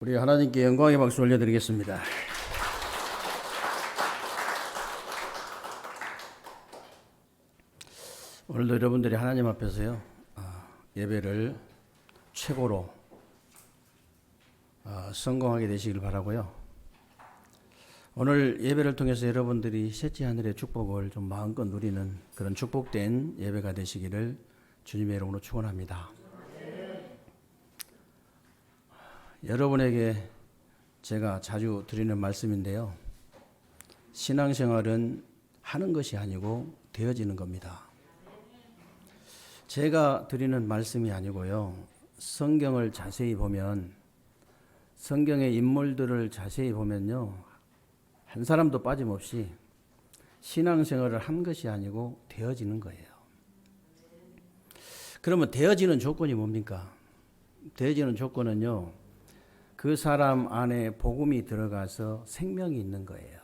우리 하나님께 영광의 박수 올려드리겠습니다. 오늘도 여러분들이 하나님 앞에서요 예배를 최고로 성공하게 되시길 바라고요. 오늘 예배를 통해서 여러분들이 셋째 하늘의 축복을 좀 마음껏 누리는 그런 축복된 예배가 되시기를 주님의 이름으로 축원합니다. 여러분에게 제가 자주 드리는 말씀인데요. 신앙생활은 하는 것이 아니고 되어지는 겁니다. 제가 드리는 말씀이 아니고요. 성경을 자세히 보면, 성경의 인물들을 자세히 보면요. 한 사람도 빠짐없이 신앙생활을 한 것이 아니고 되어지는 거예요. 그러면 되어지는 조건이 뭡니까? 되어지는 조건은요. 그 사람 안에 복음이 들어가서 생명이 있는 거예요.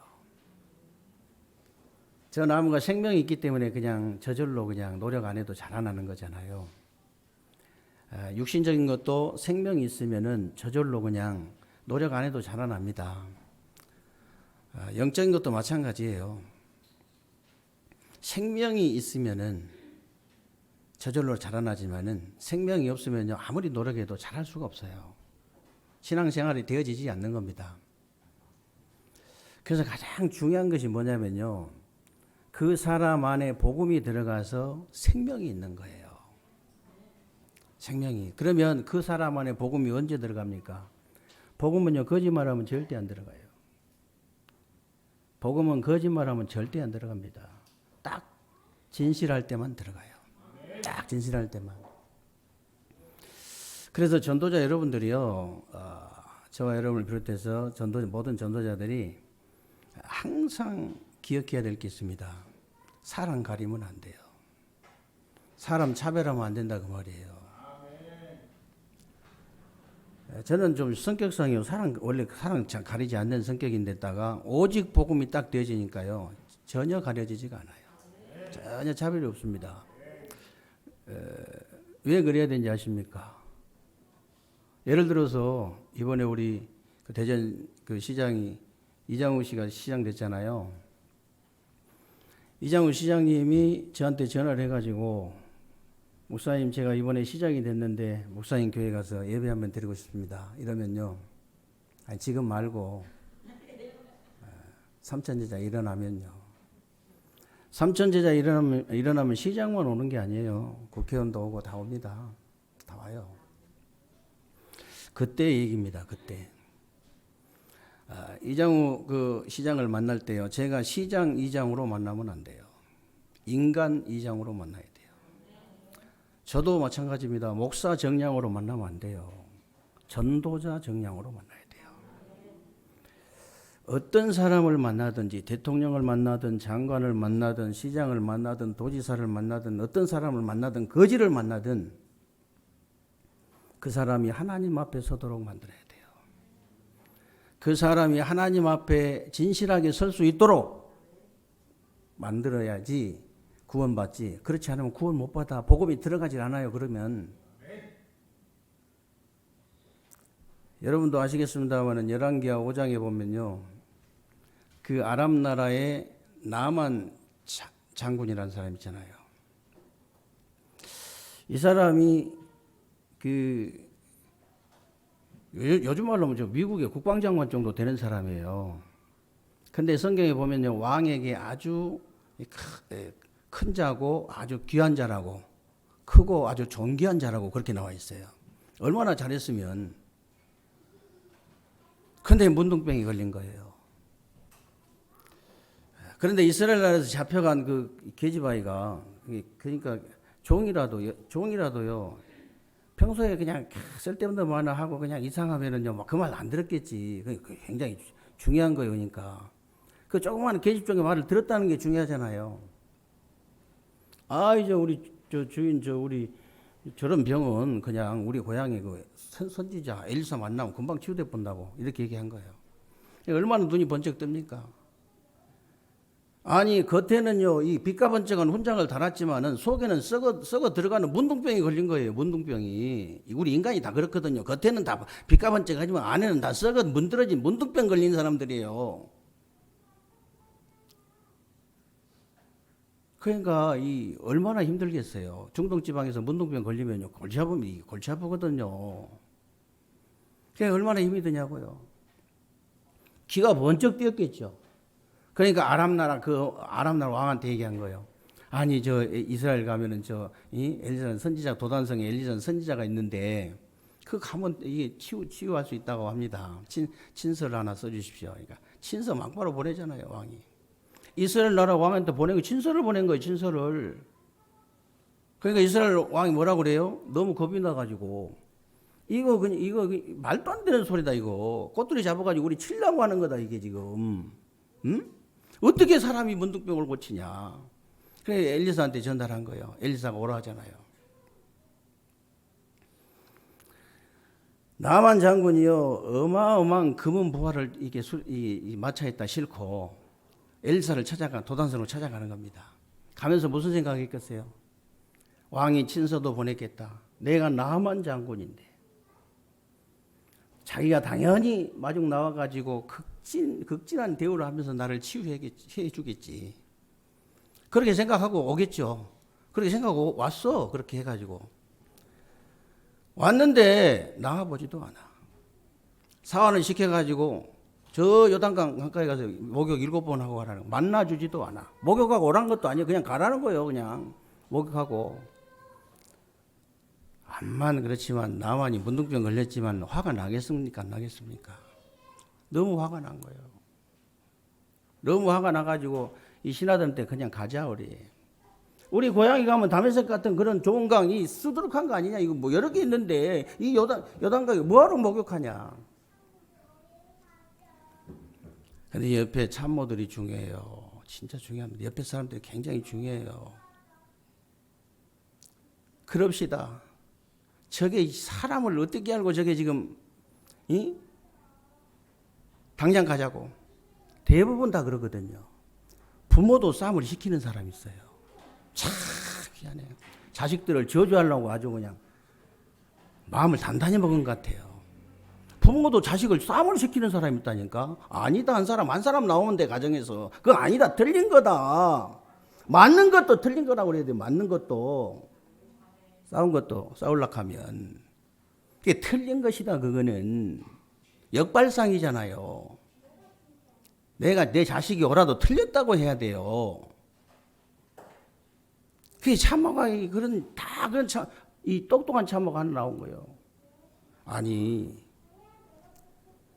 저 나무가 생명이 있기 때문에 그냥 저절로 그냥 노력 안 해도 자라나는 거잖아요. 육신적인 것도 생명이 있으면은 저절로 그냥 노력 안 해도 자라납니다. 영적인 것도 마찬가지예요. 생명이 있으면은 저절로 자라나지만은 생명이 없으면요 아무리 노력해도 자랄 수가 없어요. 신앙생활이 되어지지 않는 겁니다. 그래서 가장 중요한 것이 뭐냐면요. 그 사람 안에 복음이 들어가서 생명이 있는 거예요. 생명이. 그러면 그 사람 안에 복음이 언제 들어갑니까? 복음은요, 거짓말하면 절대 안 들어가요. 복음은 거짓말하면 절대 안 들어갑니다. 딱 진실할 때만 들어가요. 딱 진실할 때만. 그래서 전도자 여러분들이요, 저와 여러분을 비롯해서 모든 전도자들이 항상 기억해야 될 게 있습니다. 사람 가리면 안 돼요. 사람 차별하면 안 된다 그 말이에요. 저는 좀 성격상이요. 원래 사람 가리지 않는 성격인데다가 오직 복음이 딱 되어지니까요. 전혀 가려지지가 않아요. 전혀 차별이 없습니다. 왜 그래야 되는지 아십니까? 예를 들어서 이번에 우리 대전 시장이 이장우 씨가 시장 됐잖아요. 이장우 시장님이 저한테 전화를 해가지고 목사님 제가 이번에 시장이 됐는데 목사님 교회 가서 예배 한번 드리고 싶습니다. 이러면요. 아니 지금 말고 삼천제자 일어나면요. 삼천제자 일어나면 시장만 오는 게 아니에요. 국회의원도 오고 다 옵니다. 다 와요. 그때 얘기입니다. 그때. 이장우 시장을 만날 때요. 제가 시장 이장으로 만나면 안 돼요. 인간 이장으로 만나야 돼요. 저도 마찬가지입니다. 목사 정량으로 만나면 안 돼요. 전도자 정량으로 만나야 돼요. 어떤 사람을 만나든지 대통령을 만나든 장관을 만나든 시장을 만나든 도지사를 만나든 어떤 사람을 만나든 거지를 만나든 그 사람이 하나님 앞에 서도록 만들어야 돼요. 그 사람이 하나님 앞에 진실하게 설 수 있도록 만들어야지 구원받지. 그렇지 않으면 구원 못 받아. 복음이 들어가질 않아요. 그러면. 여러분도 아시겠습니다만 열왕기하 5장에 보면요. 그 아람 나라의 나만 장군이라는 사람 있잖아요. 이 사람이 요즘 말로 하면 미국의 국방장관 정도 되는 사람이에요. 근데 성경에 보면요, 왕에게 아주 큰 자고 아주 귀한 자라고, 크고 아주 존귀한 자라고 그렇게 나와 있어요. 얼마나 잘했으면. 근데 문둥병이 걸린 거예요. 그런데 이스라엘 나라에서 잡혀간 그 계집아이가, 그러니까 종이라도요, 평소에 그냥 쓸데없는 말 하고 그냥 이상하면은요, 그 말 안 들었겠지. 굉장히 중요한 거예요, 그러니까. 그 조그마한 계집종의 말을 들었다는 게 중요하잖아요. 이제 우리 주인 우리 저런 병은 그냥 우리 고향에 선지자 엘리사 만나면 금방 치유돼 본다고 이렇게 얘기한 거예요. 얼마나 눈이 번쩍 뜹니까? 아니 겉에는요 이 빛가번쩍한 훈장을 달았지만은 속에는 썩어 들어가는 문둥병이 걸린 거예요. 문둥병이. 우리 인간이 다 그렇거든요. 겉에는 다 빛가번쩍하지만 안에는 다 썩어 문드러진 문둥병 걸린 사람들이에요. 그러니까 이 얼마나 힘들겠어요. 중동지방에서 문둥병 걸리면요 골치 아프거든요. 그게 얼마나 힘이 드냐고요. 기가 번쩍 뛰었겠죠. 그러니까 아람나라 왕한테 얘기한 거예요. 아니 저 이스라엘 가면은 이 엘리사는 선지자 도단성에 엘리사는 선지자가 있는데 그 가면 이게 치유할 수 있다고 합니다. 친서를 하나 써주십시오. 그러니까 친서 막바로 보내잖아요 왕이. 이스라엘 나라 왕한테 보낸 거 친서를 보낸 거예요. 친서를. 그러니까 이스라엘 왕이 뭐라고 그래요? 너무 겁이 나가지고 이거 말도 안 되는 소리다 이거. 꼬투리 잡아가지고 우리 치려고 하는 거다 이게 지금. 응? 어떻게 사람이 문둥병을 고치냐. 그래 엘리사한테 전달한 거예요. 엘리사가 오라 하잖아요. 나만 장군이요 어마어마한 금은 보화를 이게 이 마차에다 싣고 엘리사를 도단성으로 찾아가는 겁니다. 가면서 무슨 생각했겠어요? 왕이 친서도 보냈겠다. 내가 나만 장군인데 자기가 당연히 마중 나와가지고 극진한 대우를 하면서 나를 치유해 주겠지. 그렇게 생각하고 오겠죠. 그렇게 생각하고 왔어. 그렇게 해가지고. 왔는데 나와보지도 않아. 사환을 시켜가지고 저 요단강 가까이 가서 목욕 7번 하고 가라는 거. 만나주지도 않아. 목욕하고 오라는 것도 아니야. 그냥 가라는 거예요. 그냥 목욕하고. 암만 그렇지만 나만이 문둥병 걸렸지만 화가 나겠습니까? 안 나겠습니까? 너무 화가 난 거예요. 너무 화가 나가지고 이 신하들한테 그냥 가자 우리 고향에 가면 다메섹 같은 그런 좋은 강 이 수두룩한 거 아니냐? 이거 뭐 여러 개 있는데 이 요단강에 뭐하러 목욕하냐? 근데 옆에 참모들이 중요해요. 진짜 중요합니다. 옆에 사람들이 굉장히 중요해요. 그럽시다. 저게 사람을 어떻게 알고 저게 지금 당장 가자고. 대부분 다 그러거든요. 부모도 싸움을 시키는 사람이 있어요. 참 희한해요. 자식들을 저주하려고 아주 그냥 마음을 단단히 먹은 것 같아요. 부모도 자식을 싸움을 시키는 사람이 있다니까. 아니다 한 사람 나오는데 가정에서 그거 아니다 틀린 거다. 맞는 것도 틀린 거라고 그래야 돼요. 맞는 것도 싸우려고 하면 그게 틀린 것이다. 그거는 역발상이잖아요. 내 자식이 오라도 틀렸다고 해야 돼요. 그게 참모가 이 똑똑한 참모가 하나 나온 거예요. 아니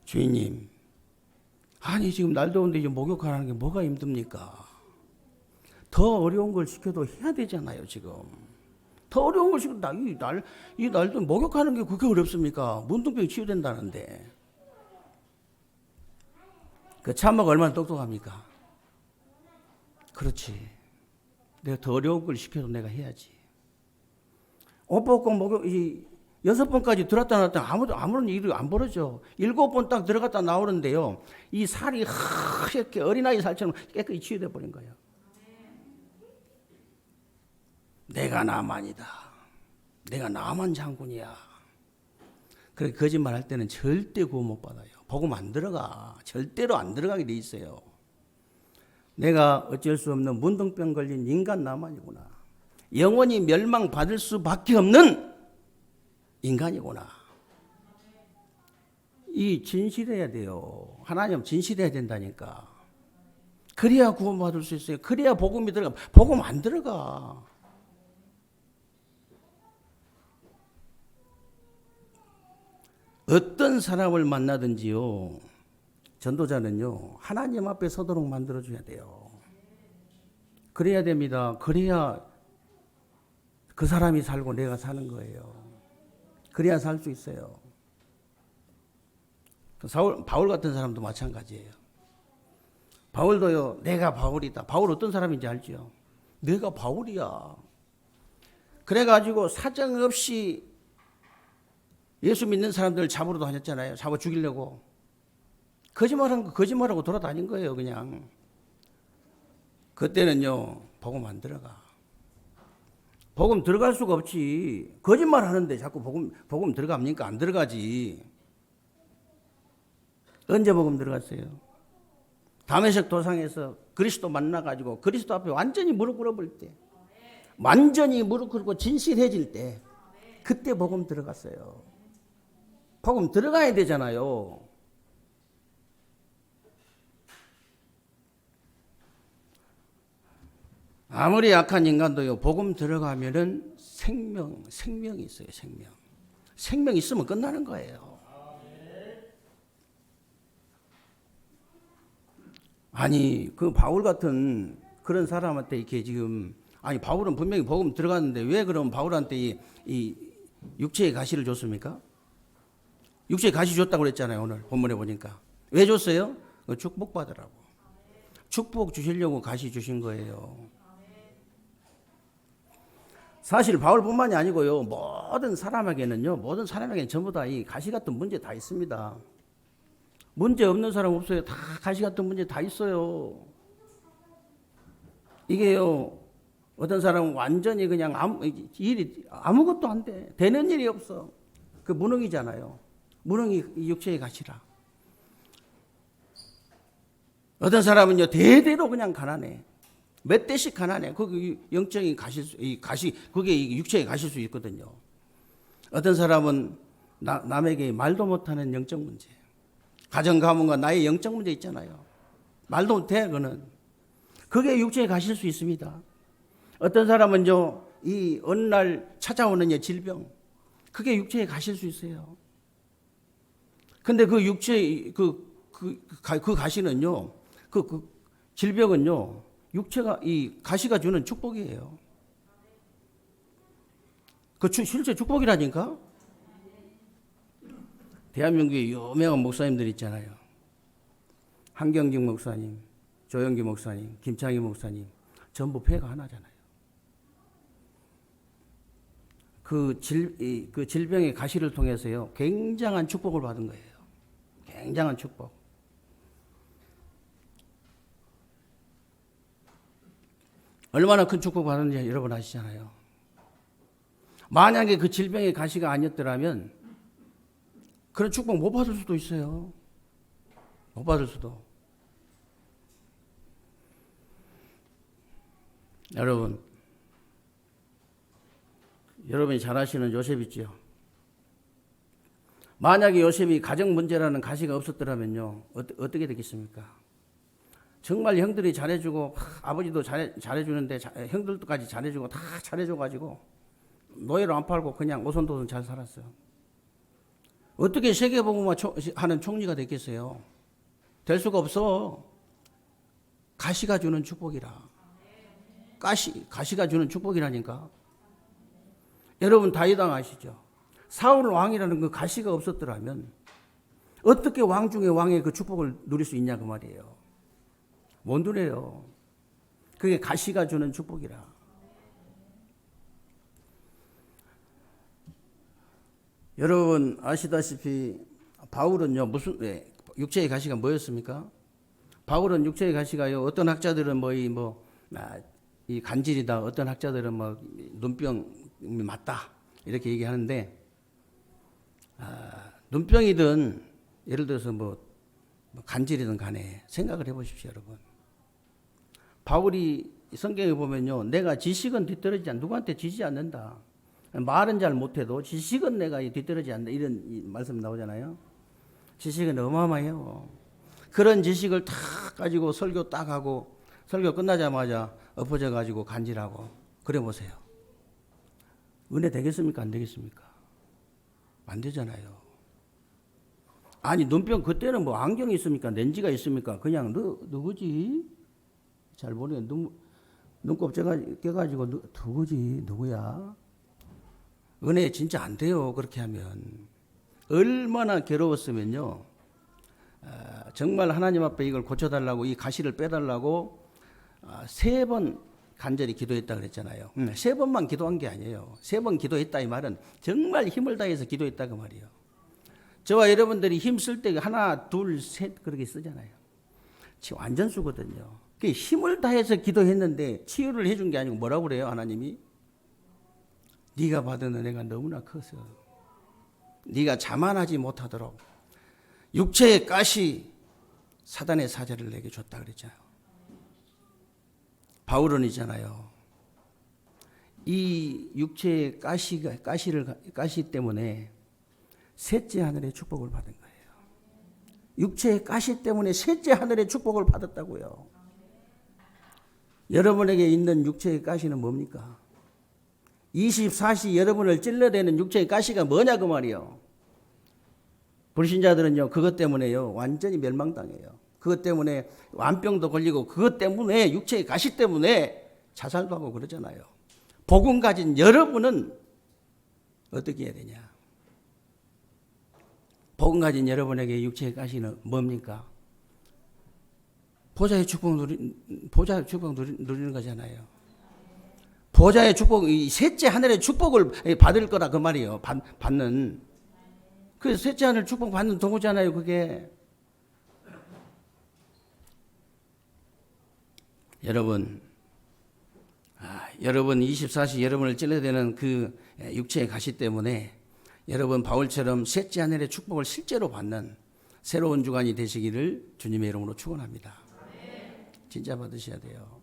주인님, 아니 지금 날 더운데 이제 목욕하라는 게 뭐가 힘듭니까? 더 어려운 걸 시켜도 해야 되잖아요 지금. 더 어려운 걸 시켜도 이 날도 목욕하는 게 그렇게 어렵습니까? 문둥병이 치유된다는데. 그 참모가 얼마나 똑똑합니까? 그렇지. 내가 더 어려운 걸 시켜도 내가 해야지. 옷 벗고 목욕 6번까지 들었다 나왔다 아무런 일이 안 벌어져. 7번 딱 들어갔다 나오는데요. 이 살이 이렇게 어린아이 살처럼 깨끗이 치유돼 버린 거예요. 내가 나만이다. 내가 나만 장군이야. 그렇게 거짓말 할 때는 절대 구원 못 받아요. 복음 안 들어가. 절대로 안 들어가게 돼 있어요. 내가 어쩔 수 없는 문둥병 걸린 인간 나만이구나. 영원히 멸망받을 수밖에 없는 인간이구나. 이 진실해야 돼요. 하나님 진실해야 된다니까. 그래야 구원받을 수 있어요. 그래야 복음이 들어가. 복음 안 들어가. 어떤 사람을 만나든지요. 전도자는요. 하나님 앞에 서도록 만들어줘야 돼요. 그래야 됩니다. 그래야 그 사람이 살고 내가 사는 거예요. 그래야 살 수 있어요. 바울 같은 사람도 마찬가지예요. 바울도요. 내가 바울이다. 바울 어떤 사람인지 알죠? 내가 바울이야. 그래가지고 사정없이 예수 믿는 사람들 잡으러 다녔잖아요. 잡아 죽이려고. 거짓말하고 돌아다닌 거예요. 그냥. 그때는요 복음 안 들어가. 복음 들어갈 수가 없지. 거짓말 하는데 자꾸 복음 들어갑니까? 안 들어가지. 언제 복음 들어갔어요? 다메섹 도상에서 그리스도 만나가지고 그리스도 앞에 완전히 무릎 꿇어버릴 때, 완전히 무릎 꿇고 진실해질 때, 그때 복음 들어갔어요. 복음 들어가야 되잖아요. 아무리 약한 인간도요, 복음 들어가면은 생명이 있어요, 생명. 생명 있으면 끝나는 거예요. 아니, 그 바울 같은 그런 사람한테 이렇게 지금, 아니, 바울은 분명히 복음 들어갔는데 왜 그럼 바울한테 이 육체의 가시를 줬습니까? 육체의 가시 줬다고 그랬잖아요, 오늘 본문에 보니까. 왜 줬어요? 축복받으라고. 축복 주시려고 가시 주신 거예요. 사실 바울뿐만이 아니고요, 모든 사람에게는 전부 다 이 가시 같은 문제 다 있습니다. 문제 없는 사람 없어요. 다 가시 같은 문제 다 있어요. 이게요, 어떤 사람은 완전히 그냥 일이 아무것도 안 돼. 되는 일이 없어. 그 무능이잖아요. 무능이 육체의 가시라. 어떤 사람은요, 대대로 그냥 가난해. 몇 대씩 가난해. 그게 영적인 그게 육체에 가실 수 있거든요. 어떤 사람은 남에게 말도 못하는 영적 문제. 가정 가문과 나의 영적 문제 있잖아요. 말도 못해, 그거는. 그게 육체에 가실 수 있습니다. 어떤 사람은요, 이 어느 날 찾아오는 질병. 그게 육체에 가실 수 있어요. 근데 그 육체의 그 가시는요, 그 질병은요, 육체가 이 가시가 주는 축복이에요. 실제 축복이라니까. 대한민국의 유명한 목사님들 있잖아요. 한경직 목사님, 조영기 목사님, 김창희 목사님, 전부 폐가 하나잖아요. 그 질병의 가시를 통해서요, 굉장한 축복을 받은 거예요. 굉장한 축복. 얼마나 큰 축복 받았는지 여러분 아시잖아요. 만약에 그 질병의 가시가 아니었더라면 그런 축복 못 받을 수도 있어요. 못 받을 수도. 여러분이 잘 아시는 요셉 있죠. 만약에 요셉이 가정 문제라는 가시가 없었더라면요, 어떻게 되겠습니까? 정말 형들이 잘해주고, 아버지도 잘해주는데, 형들까지 잘해주고, 다 잘해줘가지고, 노예로 안 팔고 그냥 오손도손 잘 살았어요. 어떻게 세계복음화 하는 총리가 됐겠어요? 될 수가 없어. 가시가 주는 축복이라. 가시가 주는 축복이라니까. 여러분 다윗 왕 아시죠? 사울 왕이라는 그 가시가 없었더라면 어떻게 왕 중에 왕의 그 축복을 누릴 수 있냐 그 말이에요. 못 누려요. 그게 가시가 주는 축복이라. 여러분 아시다시피 바울은요, 육체의 가시가 뭐였습니까? 바울은 육체의 가시가요, 어떤 학자들은 이 간질이다, 어떤 학자들은 눈병이 맞다 이렇게 얘기하는데, 눈병이든 예를 들어서 간질이든 간에 생각을 해보십시오, 여러분. 바울이 성경에 보면요, 내가 지식은 뒤떨어지지 않는다. 누구한테 지지 않는다. 말은 잘 못해도 지식은 내가 뒤떨어지지 않는다. 이런 말씀 나오잖아요. 지식은 어마어마해요. 그런 지식을 다 가지고 설교 딱 하고 설교 끝나자마자 엎어져 가지고 간질하고 그래 보세요. 은혜 되겠습니까? 안 되겠습니까? 안 되잖아요. 아니 눈병 그때는 안경이 있습니까? 렌즈가 있습니까? 그냥 누구지? 잘 모르겠네. 눈곱 껴가지고 누구지? 누구야? 은혜 진짜 안 돼요. 그렇게 하면. 얼마나 괴로웠으면요. 정말 하나님 앞에 이걸 고쳐달라고, 이 가시를 빼달라고 3번 간절히 기도했다 그랬잖아요. 3번만 기도한 게 아니에요. 3번 기도했다 이 말은 정말 힘을 다해서 기도했다 그 말이에요. 저와 여러분들이 힘 쓸 때 하나, 둘, 셋 그렇게 쓰잖아요. 지금 완전 쓰거든요. 그 힘을 다해서 기도했는데 치유를 해준 게 아니고 뭐라고 그래요? 하나님이 네가 받은 은혜가 너무나 커서 네가 자만하지 못하도록 육체의 가시 사단의 사자를 내게 줬다 그랬잖아요. 바울은 있잖아요. 이 육체의 가시 때문에 셋째 하늘의 축복을 받은 거예요. 육체의 가시 때문에 셋째 하늘의 축복을 받았다고요. 여러분에게 있는 육체의 가시는 뭡니까? 24시 여러분을 찔러대는 육체의 가시가 뭐냐 그 말이요. 불신자들은요 그것 때문에요 완전히 멸망당해요. 그것 때문에 완병도 걸리고 그것 때문에 육체의 가시 때문에 자살도 하고 그러잖아요. 복음 가진 여러분은 어떻게 해야 되냐? 복음 가진 여러분에게 육체의 가시는 뭡니까? 보좌의 축복 누리는 거잖아요. 보좌의 축복, 이 셋째 하늘의 축복을 받을 거다 그 말이에요. 받는. 그 셋째 하늘 축복 받는 도구잖아요. 그게. 여러분 24시 여러분을 찔러대는 그 육체의 가시 때문에 여러분 바울처럼 셋째 하늘의 축복을 실제로 받는 새로운 주간이 되시기를 주님의 이름으로 축원합니다. 진짜 받으셔야 돼요.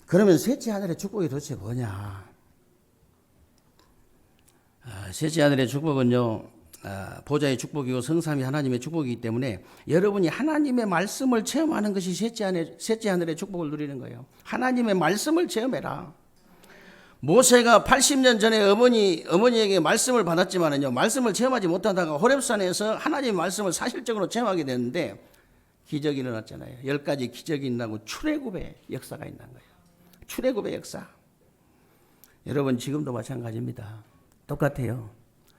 그러면 셋째 하늘의 축복이 도대체 뭐냐? 셋째 하늘의 축복은요, 보좌의 축복이고 성삼위 하나님의 축복이기 때문에 여러분이 하나님의 말씀을 체험하는 것이 셋째 하늘의 축복을 누리는 거예요. 하나님의 말씀을 체험해라. 모세가 80년 전에 어머니에게 말씀을 받았지만은요, 말씀을 체험하지 못하다가 호렙산에서 하나님의 말씀을 사실적으로 체험하게 됐는데 기적이 일어났잖아요. 10가지 기적이 일어나고 출애굽의 역사가 있는 거예요. 출애굽의 역사. 여러분 지금도 마찬가지입니다. 똑같아요.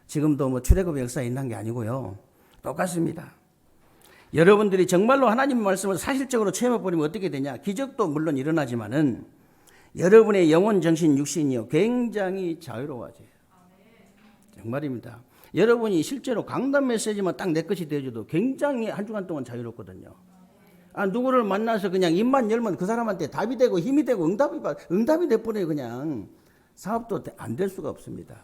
지금도 뭐 출애굽의 역사가 있는 게 아니고요. 똑같습니다. 여러분들이 정말로 하나님의 말씀을 사실적으로 체험해버리면 어떻게 되냐? 기적도 물론 일어나지만은 여러분의 영혼, 정신, 육신이요 굉장히 자유로워져요. 정말입니다. 여러분이 실제로 강단 메시지만 딱 내 것이 되어줘도 굉장히 한 주간 동안 자유롭거든요. 누구를 만나서 그냥 입만 열면 그 사람한테 답이 되고 힘이 되고 응답이 돼버려요. 그냥 사업도 안 될 수가 없습니다.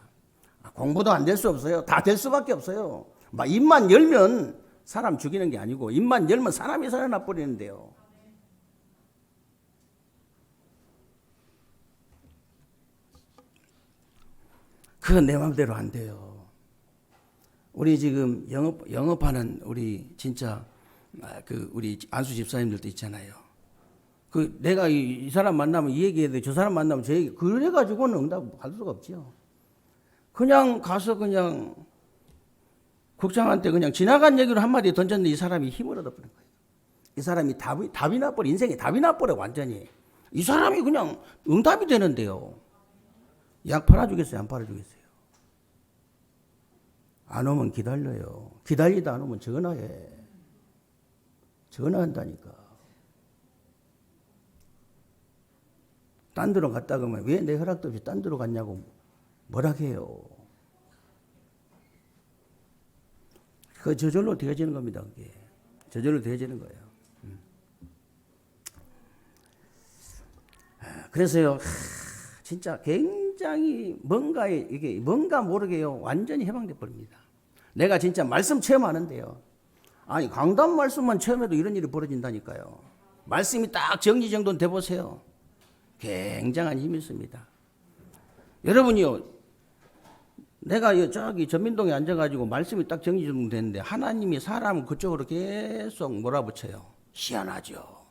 공부도 안 될 수 없어요. 다 될 수밖에 없어요. 막 입만 열면 사람 죽이는 게 아니고 입만 열면 사람이 살아나 버리는데요. 그건 내 마음대로 안 돼요. 우리 지금 영업하는 우리 진짜 우리 안수 집사님들도 있잖아요. 내가 이 사람 만나면 이 얘기해야 돼. 저 사람 만나면 저 얘기. 그래가지고는 응답 받을 수가 없죠. 그냥 가서 그냥 국장한테 그냥 지나간 얘기로 한마디 던졌는데 이 사람이 힘을 얻어버린 거예요. 이 사람이 답이 나버려. 인생에 답이 나버려 완전히. 이 사람이 그냥 응답이 되는데요. 약 팔아주겠어요? 안 팔아주겠어요? 안 오면 기다려요. 기다리다 안 오면 전화해. 전화한다니까. 딴 데로 갔다 그러면 왜 내 허락도 없이 딴 데로 갔냐고 뭐라 해요. 그 저절로 되어지는 겁니다. 그게. 저절로 되어지는 거예요. 그래서요, 진짜 굉장히 뭔가 모르게요, 완전히 해방돼 버립니다. 내가 진짜 말씀 체험하는데요. 아니, 강단 말씀만 체험해도 이런 일이 벌어진다니까요. 말씀이 딱 정리정돈 돼 보세요. 굉장한 힘이 있습니다. 여러분이요, 내가 저기 전민동에 앉아가지고 말씀이 딱 정리정돈 됐는데 하나님이 사람을 그쪽으로 계속 몰아붙여요. 희한하죠.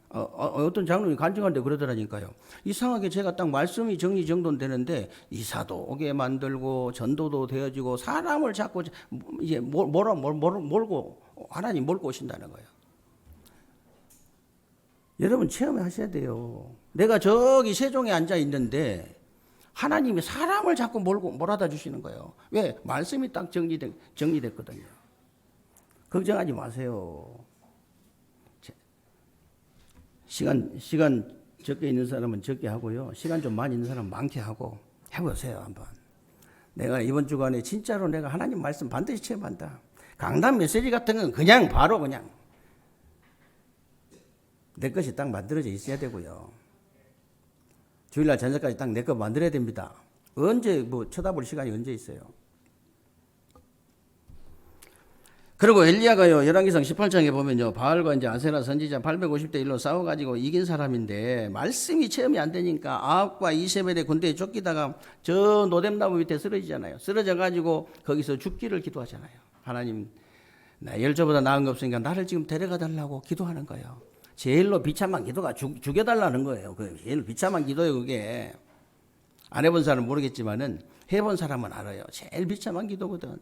어떤 장로님이 간증하는데 그러더라니까요. 이상하게 제가 딱 말씀이 정리정돈되는데 이사도 오게 만들고 전도도 되어지고 사람을 자꾸 이제 몰고 하나님 몰고 오신다는 거예요. 여러분 체험하셔야 돼요. 내가 저기 세종에 앉아 있는데 하나님이 사람을 자꾸 몰아다 주시는 거예요. 왜? 말씀이 딱 정리됐거든요. 걱정하지 마세요. 시간 적게 있는 사람은 적게 하고요. 시간 좀 많이 있는 사람은 많게 하고 해보세요 한번. 내가 이번 주간에 진짜로 내가 하나님 말씀 반드시 체험한다. 강단 메시지 같은 건 그냥 바로 그냥 내 것이 딱 만들어져 있어야 되고요. 주일날 저녁까지 딱 내 것 만들어야 됩니다. 언제 뭐 쳐다볼 시간이 언제 있어요. 그리고 엘리야가요, 열왕기상 18장에 보면요, 바알과 이제 아세라 선지자 850대 1로 싸워가지고 이긴 사람인데, 말씀이 체험이 안 되니까 아합과 이세벨의 군대에 쫓기다가 저 노뎀나무 밑에 쓰러지잖아요. 쓰러져가지고 거기서 죽기를 기도하잖아요. 하나님, 나 열조보다 나은 거 없으니까 나를 지금 데려가 달라고 기도하는 거예요. 제일로 비참한 기도가 죽여달라는 거예요. 그 제일 비참한 기도예요, 그게. 안 해본 사람은 모르겠지만은 해본 사람은 알아요. 제일 비참한 기도거든.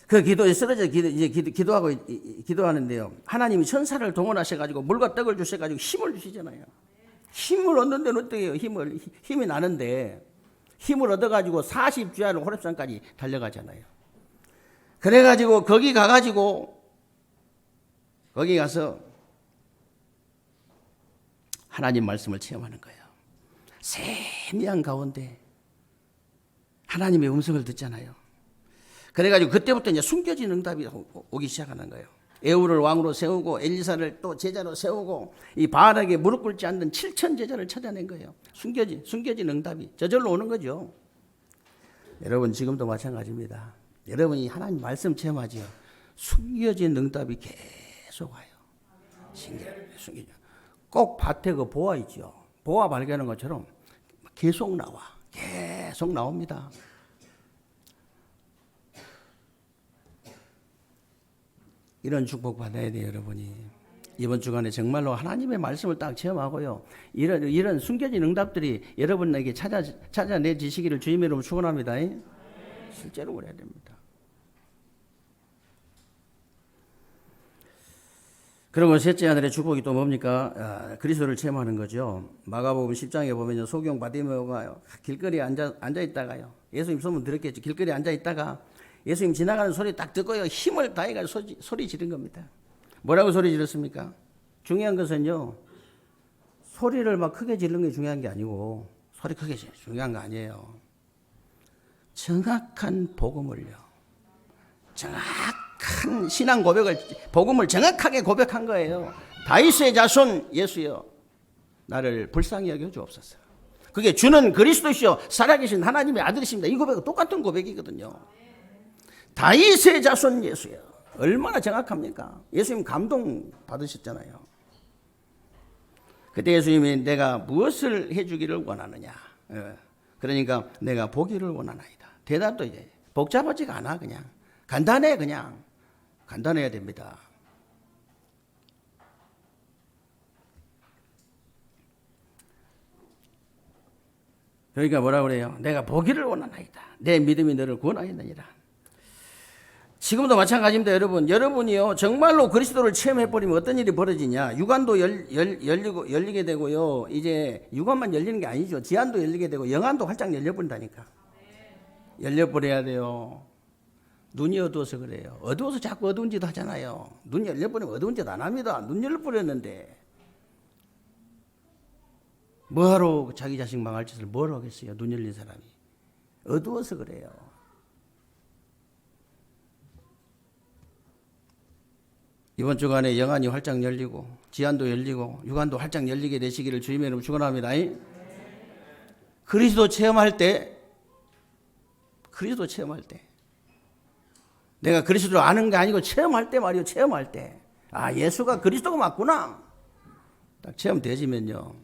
그 기도에 쓰러져 기도하고 기도하는데요. 하나님이 천사를 동원하셔가지고 물과 떡을 주셔가지고 힘을 주시잖아요. 힘을 얻는 데는 어떻게 해요? 힘이 나는데 힘을 얻어가지고 40주야를 호렙산까지 달려가잖아요. 그래가지고 거기 가서 하나님 말씀을 체험하는 거예요. 세미한 가운데 하나님의 음성을 듣잖아요. 그래가지고 그때부터 이제 숨겨진 응답이 오기 시작하는 거예요. 에후를 왕으로 세우고 엘리사를 또 제자로 세우고 이 바알에게 무릎 꿇지 않는 7천 제자를 찾아낸 거예요. 숨겨진 응답이 저절로 오는 거죠. 여러분 지금도 마찬가지입니다. 여러분이 하나님 말씀 체험하지요. 숨겨진 응답이 계속 와요. 숨겨진. 꼭 밭에 그 보아 있죠. 보아 발견한 것처럼 계속 나옵니다. 이런 축복 받아야 돼요, 여러분이. 이번 주간에 정말로 하나님의 말씀을 딱 체험하고요. 이런 숨겨진 응답들이 여러분에게 찾아내지시기를 주님의 이름으로 축원합니다. 실제로 그래야 됩니다. 그리고 셋째 하늘의 축복이 또 뭡니까? 그리스도를 체험하는 거죠. 마가복음 10장에 보면 소경 바디메오가 길거리에 앉아 있다가요. 예수님 소문 들었겠죠. 길거리에 앉아 있다가 예수님 지나가는 소리 딱 듣고요. 힘을 다해가지고 소리 지른 겁니다. 뭐라고 소리 질렀습니까? 중요한 것은요. 소리를 막 크게 지르는 게 중요한 게 아니고 소리 크게 중요한 거 아니에요. 정확한 복음을요. 정확한 신앙 복음을 정확하게 고백한 거예요. 다윗의 자손 예수여 나를 불쌍히 여겨 주옵소서. 그게 주는 그리스도시요 살아계신 하나님의 아들이십니다. 이 고백은 똑같은 고백이거든요. 다윗의 자손 예수요. 얼마나 정확합니까? 예수님 감동 받으셨잖아요. 그때 예수님이 내가 무엇을 해주기를 원하느냐. 그러니까 내가 보기를 원하나이다. 대답도 이제 복잡하지가 않아. 그냥 간단해. 그냥 간단해야 됩니다. 그러니까 뭐라 그래요? 내가 보기를 원하나이다. 내 믿음이 너를 구원하였느니라. 지금도 마찬가지입니다, 여러분. 여러분이요, 정말로 그리스도를 체험해버리면 어떤 일이 벌어지냐. 육안도 열리게 되고요. 이제 육안만 열리는 게 아니죠. 지안도 열리게 되고, 영안도 활짝 열려버린다니까. 열려버려야 돼요. 눈이 어두워서 그래요. 어두워서 자꾸 어두운 짓 하잖아요. 눈 열려버리면 어두운 짓 안 합니다. 눈 열려버렸는데. 뭐하러 자기 자식 망할 짓을 뭘 하겠어요. 눈 열린 사람이. 어두워서 그래요. 이번 주간에 영안이 활짝 열리고 지안도 열리고 육안도 활짝 열리게 되시기를 주님의 이름으로 축원합니다. 그리스도 체험할 때 내가 그리스도를 아는 게 아니고 체험할 때 말이요. 체험할 때 예수가 그리스도가 맞구나. 딱 체험되지면요.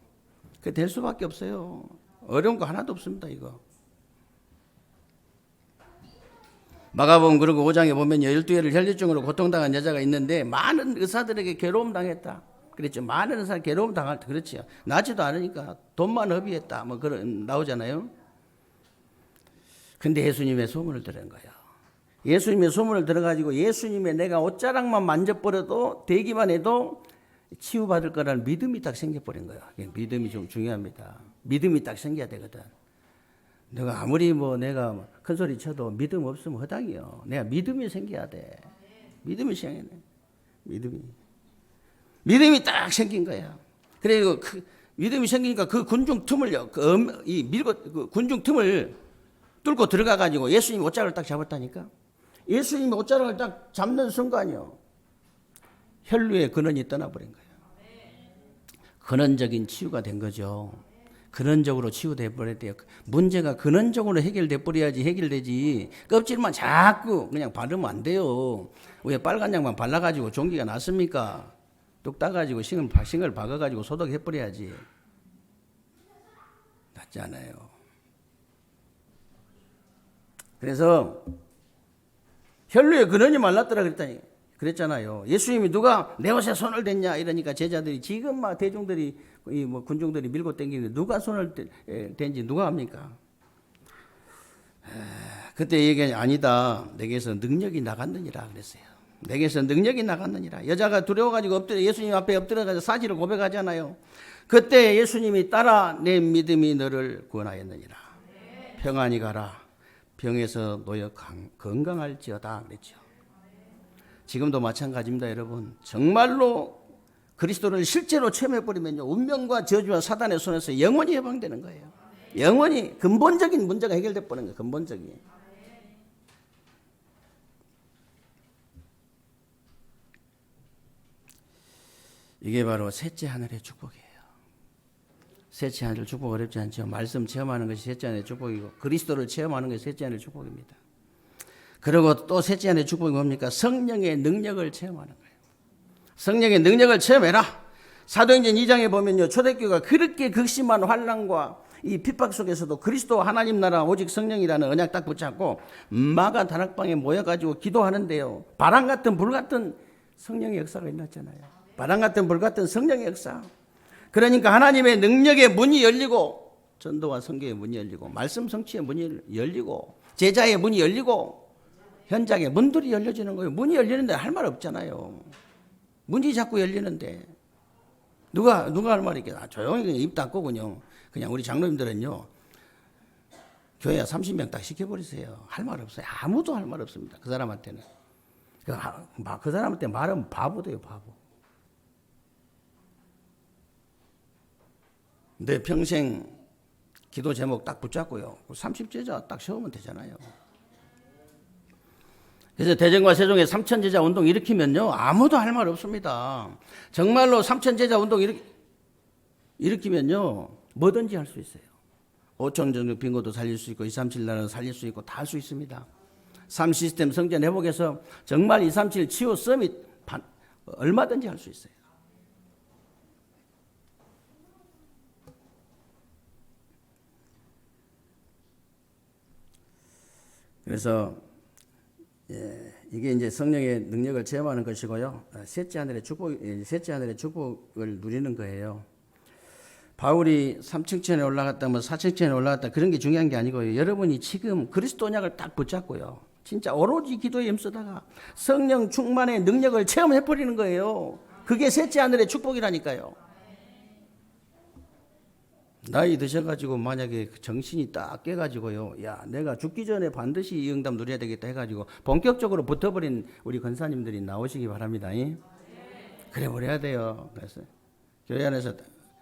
그게 될 수밖에 없어요. 어려운 거 하나도 없습니다. 이거. 마가복음 그리고 5장에 보면 12회를 혈류증으로 고통당한 여자가 있는데 많은 의사들에게 괴로움 당했다. 그랬죠. 많은 의사 괴로움 당할 때 그렇지요. 나지도 않으니까 돈만 허비했다. 뭐 그런 나오잖아요. 근데 예수님의 소문을 들은 거예요. 예수님의 소문을 들어가지고 예수님의 내가 옷자락만 만져버려도 되기만 해도 치유받을 거라는 믿음이 딱 생겨버린 거예요. 믿음이 좀 중요합니다. 믿음이 딱 생겨야 되거든. 내가 아무리 내가 큰 소리 쳐도 믿음 없으면 허당이요. 내가 믿음이 생겨야 돼. 믿음이 생기네. 믿음이 딱 생긴 거야. 그리고 믿음이 생기니까 그 군중 틈을요. 그 군중 틈을 뚫고 들어가가지고 예수님이 옷자락을 딱 잡았다니까. 예수님이 옷자락을 딱 잡는 순간이요, 혈루의 근원이 떠나버린 거예요. 근원적인 치유가 된 거죠. 근원적으로 치유돼 버려야 돼요. 문제가 근원적으로 해결돼 버려야지 해결되지, 껍질만 자꾸 그냥 바르면 안 돼요. 왜 빨간 양만 발라가지고 종기가 났습니까? 뚝 따가지고 싱을 박아가지고 소독해 버려야지. 낫지 않아요. 그래서 혈루의 근원이 말랐더라 그랬잖아요. 예수님이 누가 내 옷에 손을 댔냐 이러니까 제자들이 지금 막 대중들이 뭐 군중들이 밀고 당기는데 누가 손을 댄지 누가 합니까? 그때 얘기하니 아니다. 내게서 능력이 나갔느니라 그랬어요. 내게서 능력이 나갔느니라. 여자가 두려워가지고 엎드려 예수님 앞에 엎드려가지고 사실을 고백하잖아요. 그때 예수님이 따라 내 믿음이 너를 구원하였느니라. 평안히 가라. 병에서 놓여 건강할지어다 그랬죠. 지금도 마찬가지입니다, 여러분. 정말로 그리스도를 실제로 체험해버리면요, 운명과 저주와 사단의 손에서 영원히 해방되는 거예요. 영원히 근본적인 문제가 해결돼 버리는 거예요. 근본적인. 이게 바로 셋째 하늘의 축복이에요. 셋째 하늘 축복 어렵지 않죠. 말씀 체험하는 것이 셋째 하늘의 축복이고 그리스도를 체험하는 것이 셋째 하늘의 축복입니다. 그리고 또 셋째 하늘의 축복이 뭡니까? 성령의 능력을 체험하는 거예요. 성령의 능력을 체험해라. 사도행전 2장에 보면요, 초대교회가 그렇게 극심한 환난과 이 핍박 속에서도 그리스도 하나님 나라 오직 성령이라는 언약 딱 붙잡고 마가 다락방에 모여가지고 기도하는데요, 바람 같은 불 같은 성령의 역사가 일어났잖아요. 바람 같은 불 같은 성령의 역사. 그러니까 하나님의 능력의 문이 열리고 전도와 선교의 문이 열리고 말씀 성취의 문이 열리고 제자의 문이 열리고 현장의 문들이 열려지는 거예요. 문이 열리는데 할 말 없잖아요. 문이 자꾸 열리는데 누가 할 말이 있겠나? 조용히 그냥 입 닫고 그냥 우리 장로님들은요, 교회 30명 딱 시켜버리세요. 할 말 없어요. 아무도 할 말 없습니다. 그 사람한테는. 그 사람한테 말하면 바보 돼요, 바보. 내 평생 기도 제목 딱 붙잡고요, 30제자 딱 세우면 되잖아요. 그래서 대전과 세종의 3,000제자 운동 일으키면요, 아무도 할 말 없습니다. 정말로 3,000제자 운동 일으키면요, 뭐든지 할 수 있어요. 5천 정도 빈곤도 살릴 수 있고 237 나라도 살릴 수 있고 다 할 수 있습니다. 3시스템 성전 회복에서 정말 237 치유 서밋 얼마든지 할 수 있어요. 그래서 이게 이제 성령의 능력을 체험하는 것이고요. 셋째 하늘의 축복을 누리는 거예요. 바울이 3층천에 올라갔다, 4층천에 올라갔다 그런 게 중요한 게 아니고요. 여러분이 지금 그리스도 언약을 딱 붙잡고요, 진짜 오로지 기도에 힘쓰다가 성령 충만의 능력을 체험해 버리는 거예요. 그게 셋째 하늘의 축복이라니까요. 나이 드셔가지고 만약에 정신이 딱 깨가지고요, 야, 내가 죽기 전에 반드시 이 응답 누려야 되겠다 해가지고 본격적으로 붙어버린 우리 권사님들이 나오시기 바랍니다. 그래 버려야 돼요. 그래서 교회 안에서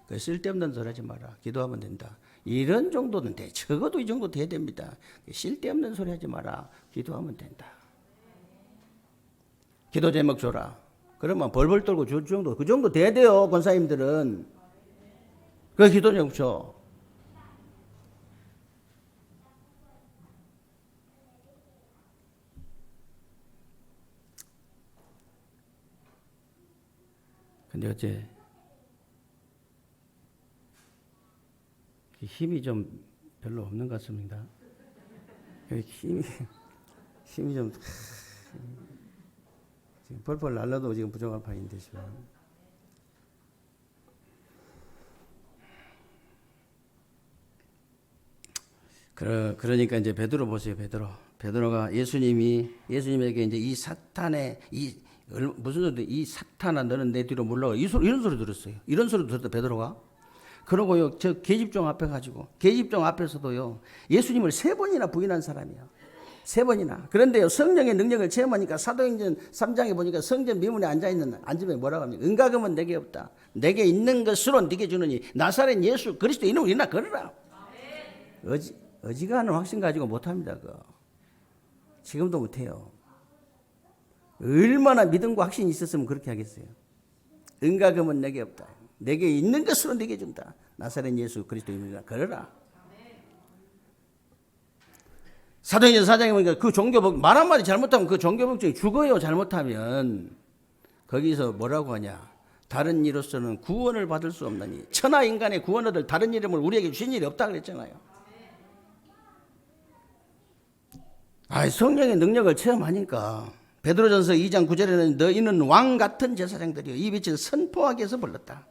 그 쓸데없는 소리 하지 마라. 기도하면 된다. 이런 정도는 돼. 적어도 이 정도 돼야 됩니다. 쓸데없는 소리 하지 마라. 기도하면 된다. 기도 제목 줘라. 그러면 벌벌 떨고 줄 정도, 그 정도 돼야 돼요, 권사님들은. 그 기도 제목 줘. 근데 어째 힘이 좀 별로 없는 것 같습니다. 힘이 좀 지금 펄펄 날라도 지금 부족한 판인데 지금. 그러니까 이제 베드로 보세요. 베드로가 예수님에게 이제 이 사탄의 무슨 소리, 이 사탄아 너는 내 뒤로 물러가, 이런 소리 들었어요. 이런 소리 들었다 베드로가. 그러고요, 저 계집종 앞에 가지고, 계집종 앞에서도요, 예수님을 3번이나 부인한 사람이야. 3번이나. 그런데요, 성령의 능력을 체험하니까 사도행전 3장에 보니까 성전 미문에 앉으면 뭐라고 합니까? 은과금은 내게 없다. 내게 있는 것으로 네게 주느니 나사렛 예수 그리스도 이름으로 일어나 걸으라. 어지간한 확신 가지고 못합니다. 지금도 못해요. 얼마나 믿음과 확신이 있었으면 그렇게 하겠어요. 은과 금은 내게 없다. 내게 있는 것으로 내게 준다. 나사렛 예수 그리스도입니다. 걸어라. 사도행전 4장에 보니까 그 종교복 말 한마디 잘못하면 그 종교복종이 죽어요. 잘못하면. 거기서 뭐라고 하냐. 다른 이로서는 구원을 받을 수 없나니 천하 인간의 구원 얻을 다른 이름을 우리에게 주신 일이 없다 그랬잖아요. 성령의 능력을 체험하니까 베드로전서 2장 9절에는 너희는 왕 같은 제사장들이요 이 빛을 선포하기 위해서 불렀다.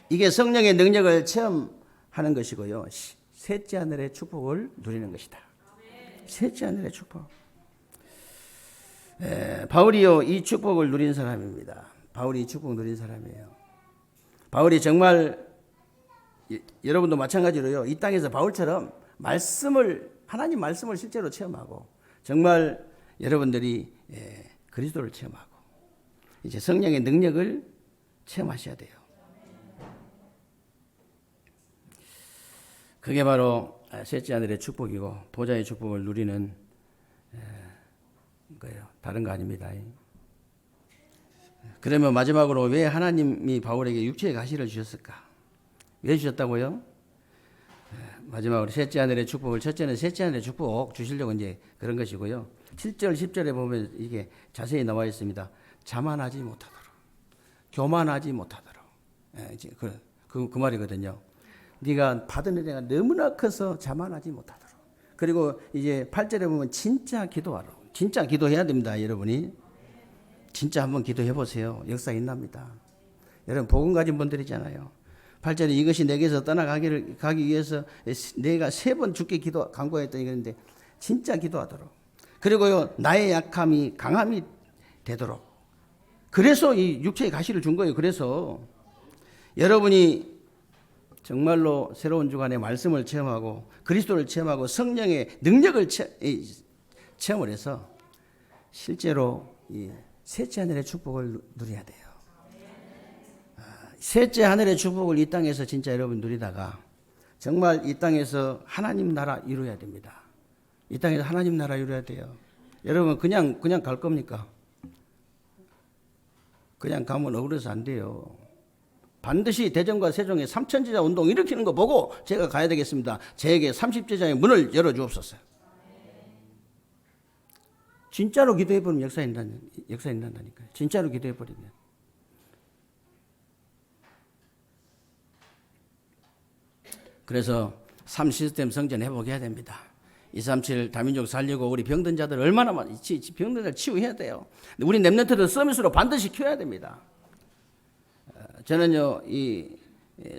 이게 성령의 능력을 체험하는 것이고요. 셋째 하늘의 축복을 누리는 것이다. 셋째 하늘의 축복. 바울이요 이 축복을 누린 사람입니다. 바울이 이 축복 누린 사람이에요. 바울이 정말 여러분도 마찬가지로요. 이 땅에서 바울처럼 하나님 말씀을 실제로 체험하고 정말 여러분들이 그리스도를 체험하고 이제 성령의 능력을 체험하셔야 돼요. 그게 바로 셋째 하늘의 축복이고 보좌의 축복을 누리는 거예요. 다른 거 아닙니다. 그러면 마지막으로 왜 하나님이 바울에게 육체의 가시를 주셨을까? 왜 주셨다고요? 마지막으로 셋째 하늘의 축복을 첫째는 셋째 하늘의 축복 주시려고 이제 그런 것이고요. 7절 10절에 보면 이게 자세히 나와 있습니다. 자만하지 못하도록 교만하지 못하도록 이제 그 말이거든요. 네가 받은 은혜가 너무나 커서 자만하지 못하도록. 그리고 이제 8절에 보면 진짜 기도하라. 진짜 기도해야 됩니다. 여러분이 진짜 한번 기도해 보세요. 역사 일납니다. 여러분 복음 가진 분들이잖아요. 8절에 이것이 내게서 가기 위해서 내가 3번 죽게 간구했더니 그런데 진짜 기도하도록. 그리고요 나의 약함이 강함이 되도록. 그래서 이 육체의 가시를 준 거예요. 그래서 여러분이 정말로 새로운 주간의 말씀을 체험하고 그리스도를 체험하고 성령의 능력을 체험을 해서 실제로 이 셋째 하늘의 축복을 누려야 돼요. 셋째 하늘의 축복을 이 땅에서 진짜 여러분 누리다가 정말 이 땅에서 하나님 나라 이루어야 됩니다. 이 땅에서 하나님 나라 이루어야 돼요. 여러분 그냥 갈 겁니까? 그냥 가면 억울해서 안 돼요. 반드시 대전과 세종의 삼천제자 운동 일으키는 거 보고 제가 가야 되겠습니다. 제게 30제자의 문을 열어주옵소서. 진짜로 기도해버리면 역사 일어난다니까요. 진짜로 기도해버리면. 그래서 3시스템 성전 회복해야 됩니다. 237 다민족 살리고 우리 병든 자들 얼마나 병든 자들 치유해야 돼요. 우리 렘넌트들 서밋으로 반드시 키워야 됩니다. 저는요 이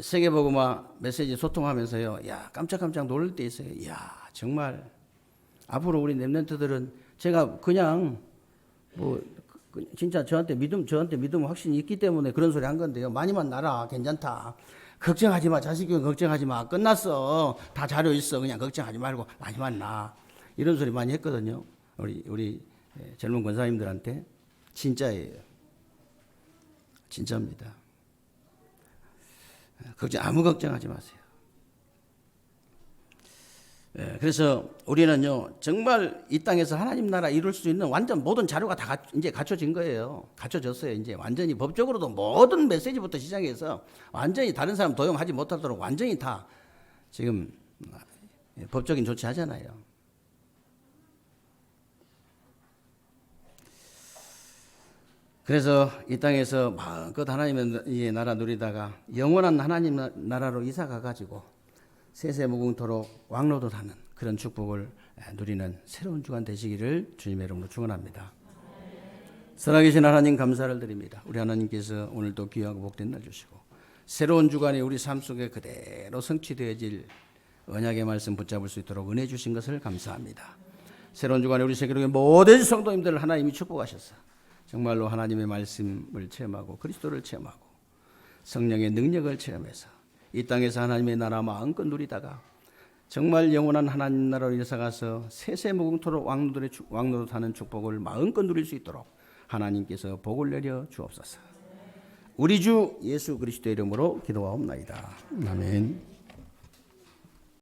세계복음화 메시지 소통하면서요 깜짝깜짝 놀랄 때 있어요. 정말 앞으로 우리 렘넌트들은 제가 그냥 진짜 저한테 믿음 확신이 있기 때문에 그런 소리 한 건데요. 많이만 나라 괜찮다. 걱정하지 마. 자식 교육 걱정하지 마. 끝났어. 다 자료 있어. 그냥 걱정하지 말고 많이만 나. 이런 소리 많이 했거든요. 우리 젊은 권사님들한테. 진짜예요. 진짜입니다. 아무 걱정하지 마세요. 그래서 우리는요 정말 이 땅에서 하나님 나라 이룰 수 있는 완전 모든 자료가 다 이제 갖춰진 거예요. 갖춰졌어요. 이제 완전히 법적으로도 모든 메시지부터 시작해서 완전히 다른 사람 도용하지 못하도록 완전히 다 지금 법적인 조치하잖아요. 그래서 이 땅에서 마음껏 하나님의 나라 누리다가 영원한 하나님 나라로 이사 가가지고 세세무궁토록 왕노릇하는 그런 축복을 누리는 새로운 주간 되시기를 주님의 이름으로 축원합니다. 살아계신 하나님 감사를 드립니다. 우리 하나님께서 오늘도 귀하고 복된 날 주시고 새로운 주간이 우리 삶 속에 그대로 성취되어질 언약의 말씀 붙잡을 수 있도록 은혜 주신 것을 감사합니다. 새로운 주간에 우리 세계로의 모든 성도님들을 하나님이 축복하셔서 정말로 하나님의 말씀을 체험하고 그리스도를 체험하고 성령의 능력을 체험해서 이 땅에서 하나님의 나라 마음껏 누리다가 정말 영원한 하나님 나라로 이사가서 세세무궁토록 왕노릇하는 축복을 마음껏 누릴 수 있도록 하나님께서 복을 내려 주옵소서. 우리 주 예수 그리스도의 이름으로 기도하옵나이다. 아멘.